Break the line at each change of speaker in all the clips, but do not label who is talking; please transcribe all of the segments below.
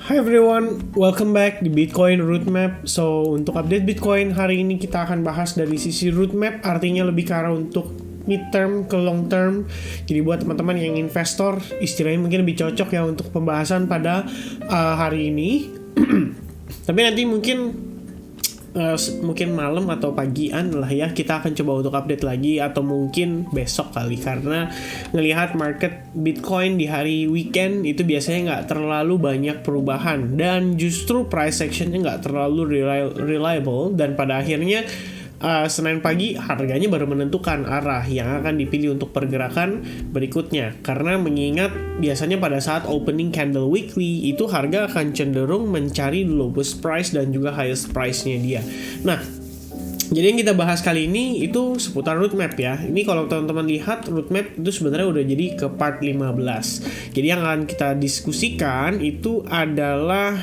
Hi everyone, welcome back di Bitcoin Roadmap. So, untuk update Bitcoin hari ini kita akan bahas dari sisi roadmap, artinya lebih ke arah untuk mid-term ke long term. Jadi buat teman-teman yang investor, istilahnya mungkin lebih cocok ya untuk pembahasan pada hari ini. Tapi nanti mungkin malam atau pagian lah ya, kita akan coba untuk update lagi, atau mungkin besok kali, karena ngelihat market Bitcoin di hari weekend itu biasanya nggak terlalu banyak perubahan dan justru price actionnya nggak terlalu reliable, dan pada akhirnya Senin pagi harganya baru menentukan arah yang akan dipilih untuk pergerakan berikutnya. Karena mengingat biasanya pada saat opening candle weekly itu harga akan cenderung mencari lowest price dan juga highest price-nya dia. Nah, jadi yang kita bahas kali ini itu seputar roadmap ya. Ini kalau teman-teman lihat roadmap itu sebenarnya udah jadi ke part 15. Jadi yang akan kita diskusikan itu adalah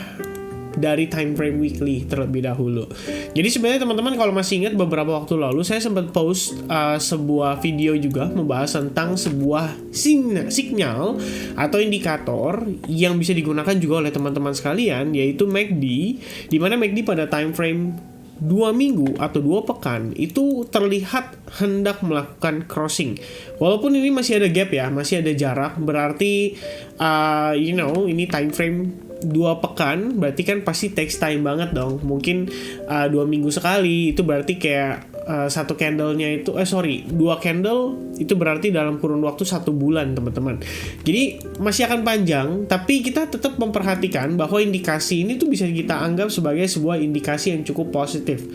dari time frame weekly terlebih dahulu. Jadi sebenarnya teman-teman kalau masih ingat beberapa waktu lalu saya sempat post sebuah video juga membahas tentang sebuah sinyal atau indikator yang bisa digunakan juga oleh teman-teman sekalian, yaitu MACD, di mana MACD pada time frame 2 minggu atau 2 pekan itu terlihat hendak melakukan crossing. Walaupun ini masih ada gap ya, masih ada jarak, berarti ini time frame 2 pekan, berarti kan pasti takes time banget dong. Mungkin 2 minggu sekali, itu berarti kayak satu candlenya itu 2 candle itu berarti dalam kurun waktu 1 bulan teman-teman. Jadi masih akan panjang, tapi kita tetap memperhatikan bahwa indikasi ini tuh bisa kita anggap sebagai sebuah indikasi yang cukup positif,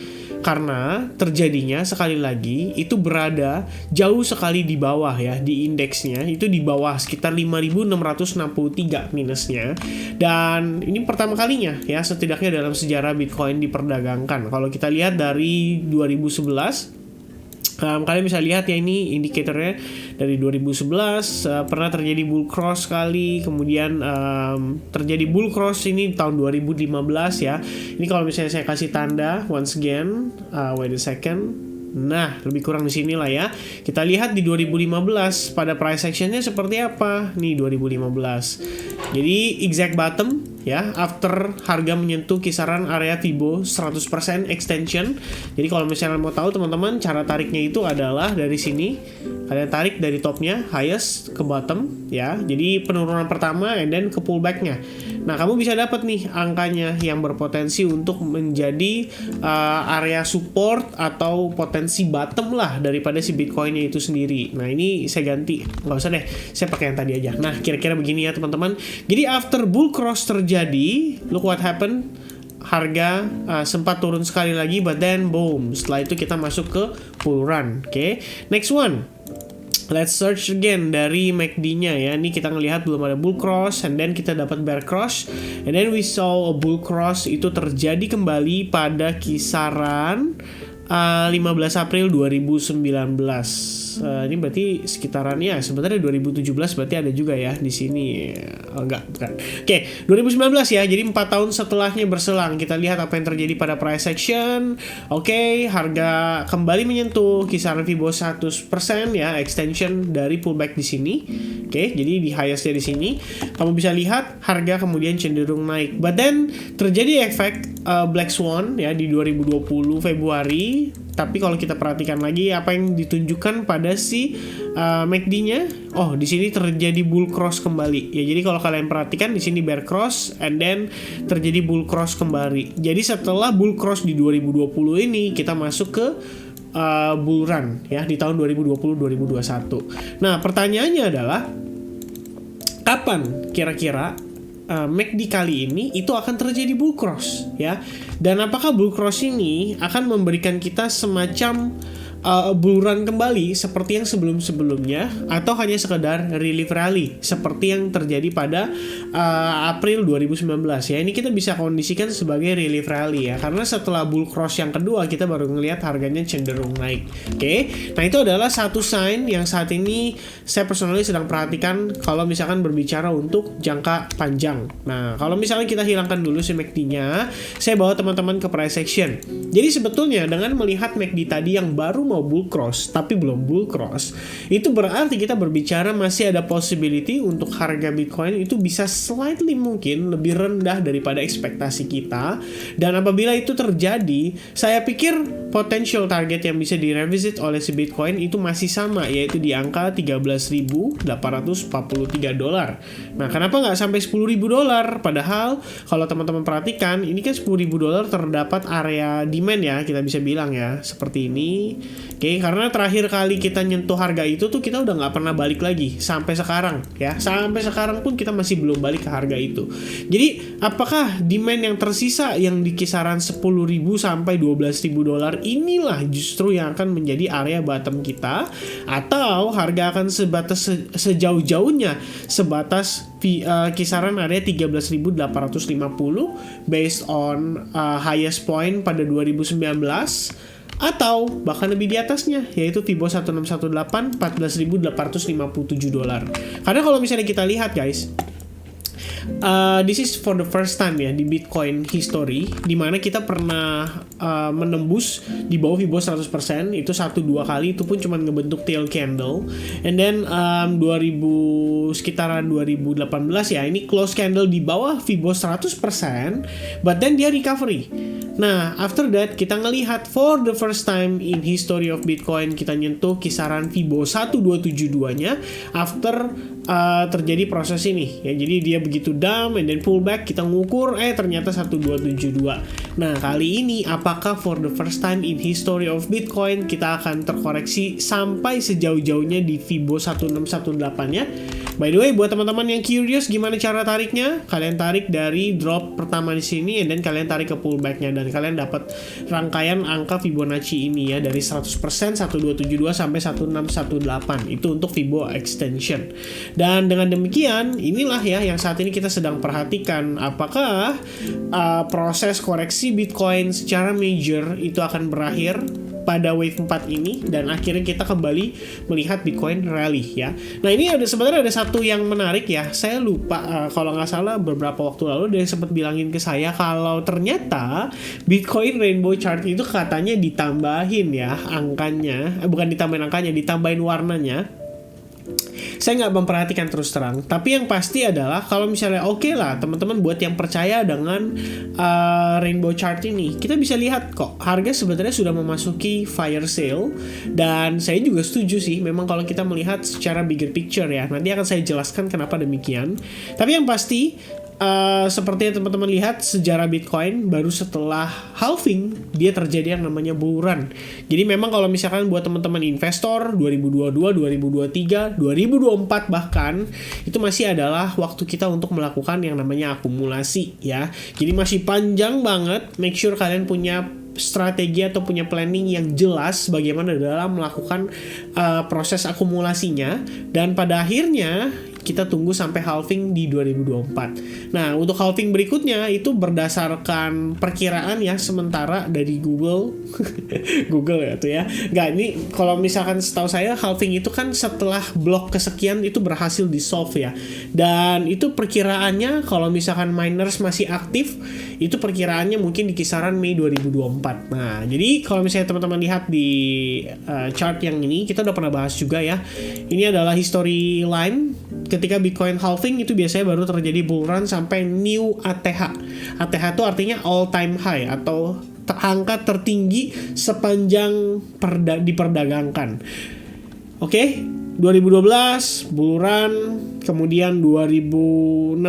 karena terjadinya sekali lagi itu berada jauh sekali di bawah ya, di indeksnya itu di bawah sekitar 5.663 minusnya, dan ini pertama kalinya ya setidaknya dalam sejarah Bitcoin diperdagangkan. Kalau kita lihat dari 2011, kalian bisa lihat ya, ini indikatornya dari 2011 pernah terjadi bull cross sekali, kemudian terjadi bull cross ini tahun 2015 ya. Ini kalau misalnya saya kasih tanda once again, wait a second. Nah, lebih kurang di sini lah ya. Kita lihat di 2015 pada price actionnya seperti apa. Nih 2015. Jadi exact bottom ya, after harga menyentuh kisaran area Fibo 100% extension. Jadi kalau misalnya mau tahu teman-teman, cara tariknya itu adalah dari sini. Kalian tarik dari topnya highest ke bottom ya. Jadi penurunan pertama and then ke pullbacknya. Nah, kamu bisa dapat nih angkanya yang berpotensi untuk menjadi area support atau potensi bottom lah daripada si Bitcoinnya itu sendiri. Nah, ini saya ganti, nggak usah deh, saya pakai yang tadi aja. Nah, kira-kira begini ya teman-teman. Jadi after bull cross terjadi, look what happened. Harga sempat turun sekali lagi, but then boom, setelah itu kita masuk ke bull run. Oke, next one. Let's search again dari MACD-nya ya. Ini kita ngelihat belum ada bull cross, and then kita dapat bear cross, and then we saw a bull cross itu terjadi kembali pada kisaran 15 April 2019. Ini berarti sekitarannya sebenarnya 2017, berarti ada juga ya di sini. Bukan. Oke, 2019 ya. Jadi 4 tahun setelahnya berselang, kita lihat apa yang terjadi pada price action. Oke, harga kembali menyentuh kisaran Fibo 100% ya, extension dari pullback di sini. Oke, jadi di highest-nya di sini. Kamu bisa lihat harga kemudian cenderung naik. But then terjadi efek Black Swan ya di 2020 Februari. Tapi kalau kita perhatikan lagi apa yang ditunjukkan pada si MACD-nya, di sini terjadi bull cross kembali. Ya, jadi kalau kalian perhatikan di sini bear cross and then terjadi bull cross kembali. Jadi setelah bull cross di 2020 ini kita masuk ke bull run ya di tahun 2020-2021. Nah, pertanyaannya adalah kapan kira-kira MACD kali ini itu akan terjadi bull cross ya, dan apakah bull cross ini akan memberikan kita semacam bull run kembali seperti yang sebelum-sebelumnya, atau hanya sekedar relief rally seperti yang terjadi pada April 2019 ya. Ini kita bisa kondisikan sebagai relief rally ya, karena setelah bull cross yang kedua kita baru ngelihat harganya cenderung naik. Oke. Nah, itu adalah satu sign yang saat ini saya personally sedang perhatikan kalau misalkan berbicara untuk jangka panjang. Nah, kalau misalnya kita hilangkan dulu si MACD-nya, saya bawa teman-teman ke price action. Jadi sebetulnya dengan melihat MACD tadi yang baru mau bull cross tapi belum bull cross, itu berarti kita berbicara masih ada possibility untuk harga Bitcoin itu bisa slightly mungkin lebih rendah daripada ekspektasi kita. Dan apabila itu terjadi, saya pikir potential target yang bisa direvisit oleh si Bitcoin itu masih sama, yaitu di angka $13.843. Nah, kenapa nggak sampai $10.000? Padahal kalau teman-teman perhatikan, ini kan $10.000 terdapat area demand ya, kita bisa bilang ya, seperti ini. Oke, karena terakhir kali kita nyentuh harga itu tuh kita udah nggak pernah balik lagi sampai sekarang ya. Sampai sekarang pun kita masih belum balik ke harga itu. Jadi, apakah demand yang tersisa yang di kisaran $10.000 sampai $12.000 inilah justru yang akan menjadi area bottom kita, atau harga akan sebatas sejauh-jauhnya sebatas kisaran area 13.850 based on highest point pada 2019, atau bahkan lebih di atasnya, yaitu Fibo 1618 $14.857. Karena kalau misalnya kita lihat guys, this is for the first time ya di Bitcoin history, dimana kita pernah menembus di bawah Fibo 100%, itu 1-2 kali, itu pun cuma ngebentuk tail candle. And then sekitaran 2018 ya, ini close candle di bawah Fibo 100%, but then dia recovery. Nah, after that kita ngelihat for the first time in history of Bitcoin kita nyentuh kisaran Fibo 1272-nya after terjadi proses ini ya. Jadi dia begitu dump and then pullback, kita ngukur ternyata 1272. Nah, kali ini apakah for the first time in history of Bitcoin kita akan terkoreksi sampai sejauh-jauhnya di Fibo 1618-nya? By the way, buat teman-teman yang curious gimana cara tariknya, kalian tarik dari drop pertama di sini and then kalian tarik ke pullback-nya, dan kalian dapat rangkaian angka Fibonacci ini ya, dari 100%, 1272 sampai 1618. Itu untuk Fibo extension. Dan dengan demikian, inilah ya yang saat ini kita sedang perhatikan, apakah proses koreksi Bitcoin secara major itu akan berakhir pada wave 4 ini, dan akhirnya kita kembali melihat Bitcoin rally ya. Nah, ini sebenarnya ada satu yang menarik ya. Saya lupa kalau nggak salah beberapa waktu lalu dia sempat bilangin ke saya kalau ternyata Bitcoin Rainbow Chart itu katanya ditambahin ya angkanya, bukan ditambahin angkanya, ditambahin warnanya. Saya nggak memperhatikan terus terang, tapi yang pasti adalah kalau misalnya oke lah teman-teman buat yang percaya dengan Rainbow Chart ini, kita bisa lihat kok harga sebenarnya sudah memasuki fire sale, dan saya juga setuju sih memang kalau kita melihat secara bigger picture ya. Nanti akan saya jelaskan kenapa demikian. Tapi yang pasti seperti yang teman-teman lihat, sejarah Bitcoin baru setelah halving dia terjadi yang namanya bull run. Jadi memang kalau misalkan buat teman-teman investor 2022, 2023, 2024 bahkan itu masih adalah waktu kita untuk melakukan yang namanya akumulasi ya. Jadi masih panjang banget. Make sure kalian punya strategi atau punya planning yang jelas bagaimana dalam melakukan proses akumulasinya, dan pada akhirnya kita tunggu sampai halving di 2024. Nah, untuk halving berikutnya itu berdasarkan perkiraan ya sementara dari Google. Google ya tuh ya. Nggak, ini kalau misalkan setahu saya halving itu kan setelah blok kesekian itu berhasil di solve ya. Dan itu perkiraannya kalau misalkan miners masih aktif, itu perkiraannya mungkin di kisaran Mei 2024. Nah, jadi kalau misalnya teman-teman lihat di chart yang ini, kita udah pernah bahas juga ya. Ini adalah history line. Ketika Bitcoin halving itu biasanya baru terjadi bull run sampai new ATH. ATH itu artinya all time high atau angka tertinggi sepanjang diperdagangkan. Oke, 2012 bull run, kemudian 2016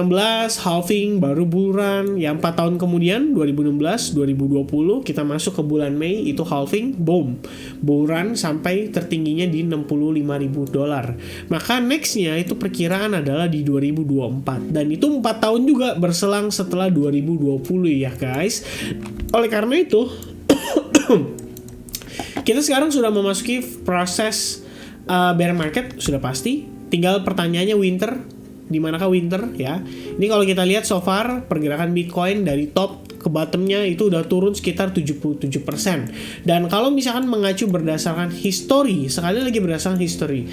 halving, baru bull run. Ya 4 tahun kemudian 2016, 2020 kita masuk ke bulan Mei, itu halving, boom, bull run sampai tertingginya di $65.000. Maka nextnya itu perkiraan adalah di 2024, dan itu 4 tahun juga berselang setelah 2020 ya guys. Oleh karena itu kita sekarang sudah memasuki proses bear market, sudah pasti. Tinggal pertanyaannya winter, di manakah winter ya. Ini kalau kita lihat so far pergerakan Bitcoin dari top ke bottomnya itu udah turun sekitar 77%. Dan kalau misalkan mengacu berdasarkan history, sekali lagi berdasarkan history,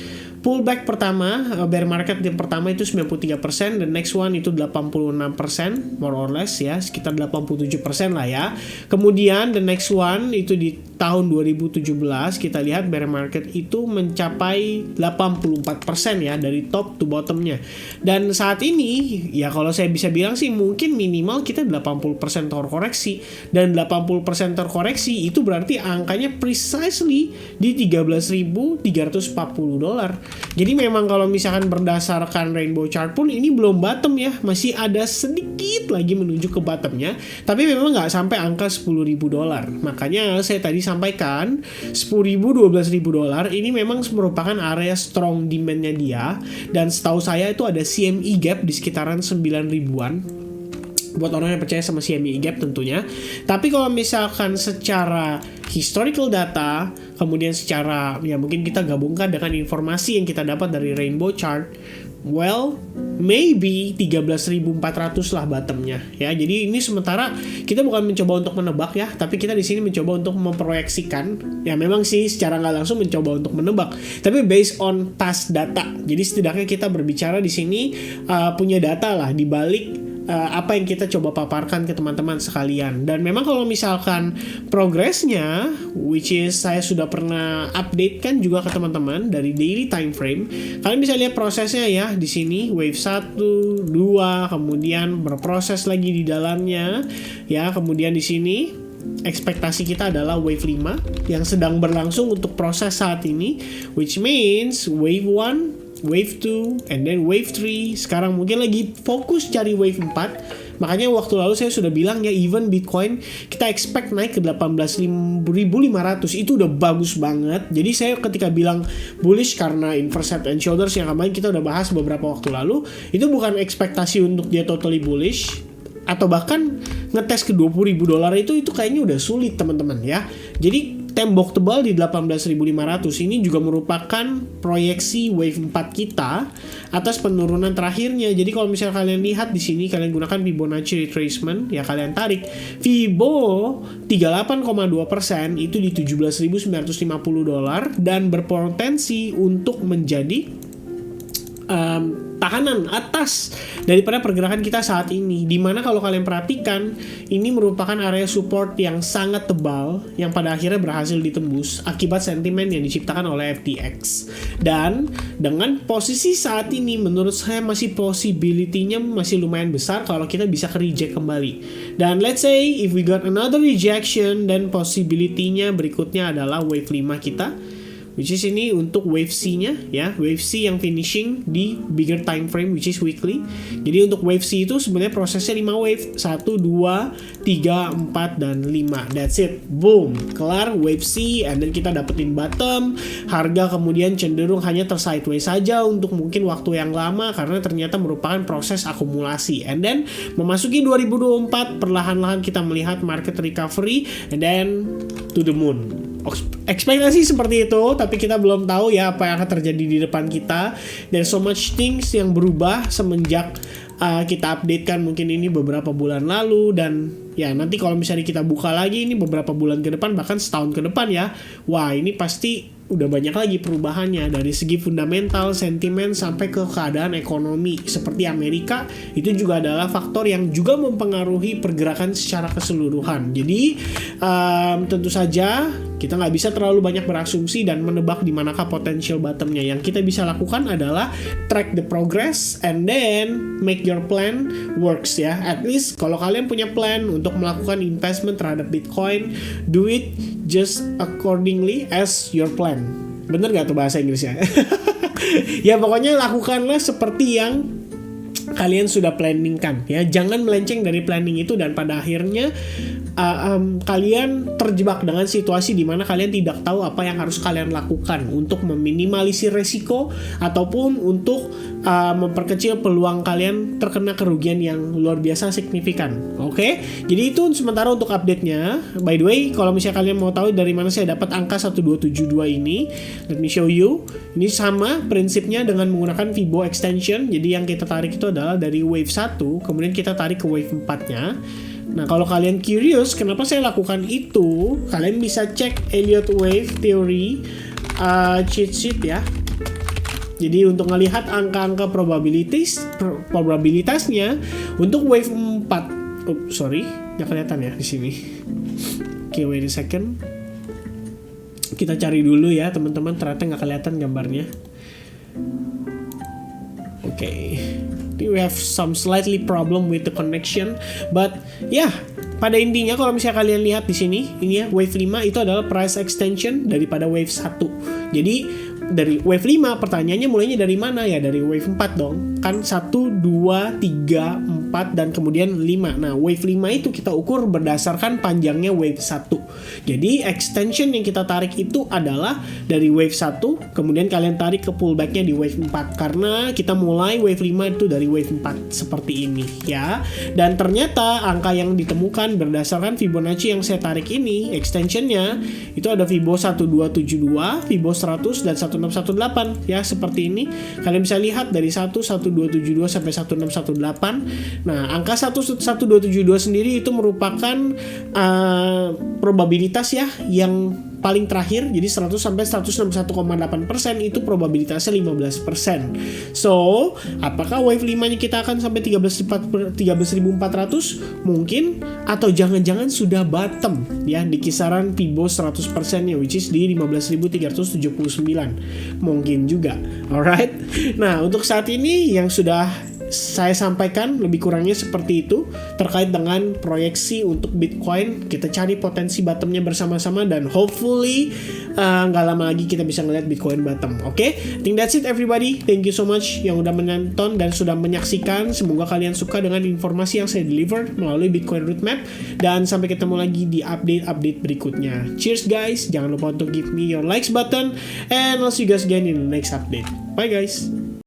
pullback pertama, bear market yang pertama itu 93%, the next one itu 86%, more or less ya, sekitar 87% lah ya. Kemudian the next one itu di tahun 2017 kita lihat bear market itu mencapai 84% ya, dari top to bottomnya. Dan saat ini ya kalau saya bisa bilang sih mungkin minimal kita 80% terkoreksi, dan 80% terkoreksi itu berarti angkanya precisely di $13.340. Jadi memang kalau misalkan berdasarkan rainbow chart pun ini belum bottom ya, masih ada sedikit lagi menuju ke bottomnya, tapi memang nggak sampai angka $10.000. Makanya saya tadi sampaikan $10.000, $12.000 ini memang merupakan area strong demand-nya dia, dan setahu saya itu ada CME gap di sekitaran 9.000-an buat orang yang percaya sama CME gap tentunya. Tapi kalau misalkan secara historical data, kemudian secara ya mungkin kita gabungkan dengan informasi yang kita dapat dari rainbow chart, well maybe 13.400 lah bottomnya ya. Jadi ini sementara kita bukan mencoba untuk menebak ya, tapi kita di sini mencoba untuk memproyeksikan. Ya memang sih secara nggak langsung mencoba untuk menebak, tapi based on past data. Jadi setidaknya kita berbicara di sini punya data lah di balik apa yang kita coba paparkan ke teman-teman sekalian. Dan memang kalau misalkan progresnya, which is saya sudah pernah update kan juga ke teman-teman dari daily time frame, kalian bisa lihat prosesnya ya di sini, wave 1, 2, kemudian berproses lagi di dalamnya ya. Kemudian di sini ekspektasi kita adalah wave 5 yang sedang berlangsung untuk proses saat ini, which means wave 1, wave 2, and then wave 3. Sekarang mungkin lagi fokus cari wave 4. Makanya waktu lalu saya sudah bilang ya, even Bitcoin kita expect naik ke 18.500 itu udah bagus banget. Jadi saya ketika bilang bullish karena inverse head and shoulders yang kemarin kita udah bahas beberapa waktu lalu, itu bukan ekspektasi untuk dia totally bullish, atau bahkan ngetes ke $20.000 itu kayaknya udah sulit teman-teman ya. Jadi tembok tebal di 18.500 ini juga merupakan proyeksi wave 4 kita atas penurunan terakhirnya. Jadi kalau misalnya kalian lihat di sini, kalian gunakan Fibonacci retracement ya, kalian tarik Fibo 38,2% itu di $17.950 dan berpotensi untuk menjadi tahanan atas daripada pergerakan kita saat ini, dimana kalau kalian perhatikan ini merupakan area support yang sangat tebal yang pada akhirnya berhasil ditembus akibat sentimen yang diciptakan oleh FTX. Dan dengan posisi saat ini menurut saya masih possibility-nya masih lumayan besar kalau kita bisa ke reject kembali. Dan let's say if we got another rejection, dan possibility-nya berikutnya adalah wave 5 kita, which is ini untuk wave C-nya ya, wave C yang finishing di bigger time frame which is weekly. Jadi untuk wave C itu sebenarnya prosesnya 5 wave, 1, 2, 3, 4, dan 5. That's it. Boom. Kelar wave C, and then kita dapetin bottom. Harga kemudian cenderung hanya tersideways saja untuk mungkin waktu yang lama karena ternyata merupakan proses akumulasi. And then memasuki 2024 perlahan-lahan kita melihat market recovery, and then to the moon. Ekspektasi seperti itu, tapi kita belum tahu ya apa yang akan terjadi di depan kita. There's so much things yang berubah semenjak kita updatekan mungkin ini beberapa bulan lalu, dan ya nanti kalau misalnya kita buka lagi ini beberapa bulan ke depan, bahkan setahun ke depan ya, wah ini pasti udah banyak lagi perubahannya dari segi fundamental, sentimen, sampai ke keadaan ekonomi seperti Amerika. Itu juga adalah faktor yang juga mempengaruhi pergerakan secara keseluruhan. Jadi tentu saja kita nggak bisa terlalu banyak berasumsi dan menebak di manakah potential bottomnya. Yang kita bisa lakukan adalah track the progress and then make your plan works ya. At least kalau kalian punya plan untuk melakukan investment terhadap Bitcoin, do it just accordingly as your plan. Bener gak tuh bahasa Inggrisnya? Ya pokoknya lakukanlah seperti yang kalian sudah planningkan ya. Jangan melenceng dari planning itu dan pada akhirnya kalian terjebak dengan situasi di mana kalian tidak tahu apa yang harus kalian lakukan untuk meminimalisir resiko ataupun untuk memperkecil peluang kalian terkena kerugian yang luar biasa signifikan. Oke? Jadi itu sementara untuk update-nya. By the way, kalau misalnya kalian mau tahu dari mana saya dapat angka 1272 ini, let me show you. Ini sama prinsipnya dengan menggunakan Fibo extension. Jadi yang kita tarik itu adalah dari wave 1, kemudian kita tarik ke wave 4-nya. Nah, kalau kalian curious kenapa saya lakukan itu, kalian bisa cek Elliott Wave Theory cheat sheet ya. Jadi untuk ngelihat angka-angka probabilitasnya untuk wave 4. Sorry, nggak kelihatan ya di sini. Oke, wait a second. Kita cari dulu ya teman-teman, ternyata nggak kelihatan gambarnya. Oke. We have some slightly problem with the connection, but yeah, pada intinya kalau misalnya kalian lihat di sini, ini ya wave 5 itu adalah price extension daripada wave 1. Jadi dari wave 5 pertanyaannya mulainya dari mana ya? Dari wave 4 dong. Kan 1, 2, 3, 4 dan kemudian 5. Nah, wave 5 itu kita ukur berdasarkan panjangnya wave 1. Jadi extension yang kita tarik itu adalah dari wave 1, kemudian kalian tarik ke pullbacknya di wave 4 karena kita mulai wave 5 itu dari wave 4 seperti ini ya. Dan ternyata angka yang ditemukan berdasarkan Fibonacci yang saya tarik ini, extensionnya itu ada Fibo 1272, Fibo 100 dan 1618 ya, seperti ini. Kalian bisa lihat dari 1272 sampai 1618. Nah, angka 1272 sendiri itu merupakan probabilitas ya yang paling terakhir. Jadi 100 sampai 161,8% itu probabilitasnya 15%. So, apakah wave 5-nya kita akan sampai 13.400? Mungkin, atau jangan-jangan sudah bottom ya di kisaran Fibo 100%-nya, which is di 15.379. Mungkin juga. Alright. Nah, untuk saat ini yang sudah saya sampaikan lebih kurangnya seperti itu terkait dengan proyeksi untuk Bitcoin. Kita cari potensi bottomnya bersama-sama dan hopefully nggak lama lagi kita bisa ngeliat Bitcoin bottom. Oke? I think that's it everybody. Thank you so much yang udah menonton dan sudah menyaksikan. Semoga kalian suka dengan informasi yang saya deliver melalui Bitcoin Roadmap, dan sampai ketemu lagi di update berikutnya. Cheers guys. Jangan lupa untuk give me your likes button, and I'll see you guys again in the next update. Bye guys.